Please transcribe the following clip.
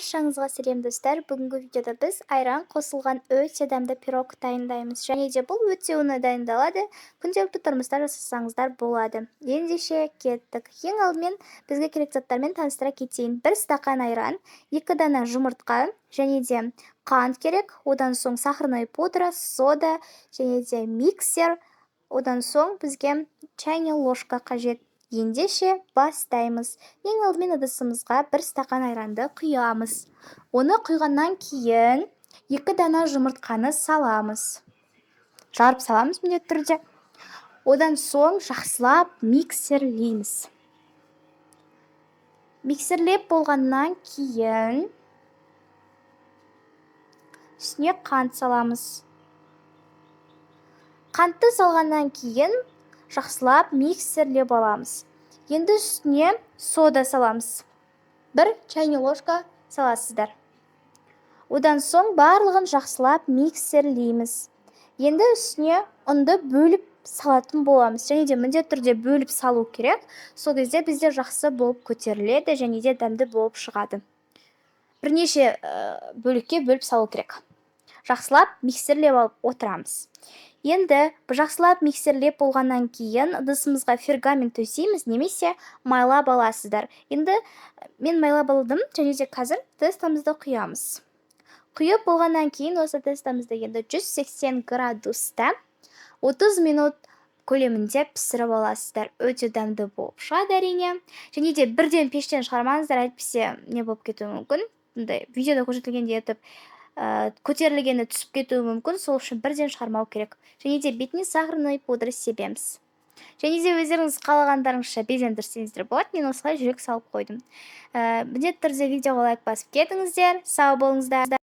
Баршаңызға сәлем достар. Бүгінгі видеода біз айран қосылған өте дәмді пирог дайындаймыз. Және де бұл өте оңай дайындалады. Күнделікті тұрмыста жасасаңыздар болады. Ендеше кеттік. Ең алдымен бізге керек заттармен таныстыра кетейін. 1 стакан айран, 2 дана жұмыртқа, және де қант керек. Одан соң сахарная пудра, сода, және де миксер. Одан соң бізге чайная ложка қажет. Ендеше бастаймыз. Ең алдымен ыдысымызға 1 стакан айранды құямыз. Оны құйғаннан кейін 2 дана жұмыртқаны саламыз. Жарып саламыз міндетті түрде. Одан соң жақсылап миксерлейміз. Миксерлеп болғаннан кейін үстіне қант саламыз. Қантты салғаннан кейін жақсылап миксерлеп аламыз. Енді үстіне сода саламыз. 1 чайная ложка саласыздар. Одан соң барлығын жақсылап миксерлейміз. Енді үстіне ұнды бөліп салатын боламыз. Және де міндетті түрде бөліп салу керек. Сол кезде бізде жақсы болып көтеріледі және де дәмді болып шығады. Бірнеше бөлікке бөліп салу керек. Жақсылап миксерлеп алып отырамыз. Енді жақсылап миксерлеп болғаннан кейін ыдысымызға пергамент төсейміз, немесе майлап аласыздар. Енді мен майлап алдым, және де қазір тестамызды құямыз. Құйып болғаннан кейін осы тестамызды енді 180 градуста 30 минут көлемінде пісіріп аласыздар. Өте дәмді болып шығады әрине. Және де бірден пештен шығармаңыздар, әйтпесе не болып кетуі мүмкін. Видеода көрсетілгендей етіп көтерілгені түсіп кетуі мүмкін, сол үшін бірден шығармау керек. Және де бетіне сахарная пудра себеміз. Және де өздеріңіз қалағандарыңызша безендірсеңіздер болады. Мен осылай жүрек салып қойдым. Міндетті түрде видеоға лайк басып кетіңіздер. Сау болыңыздар.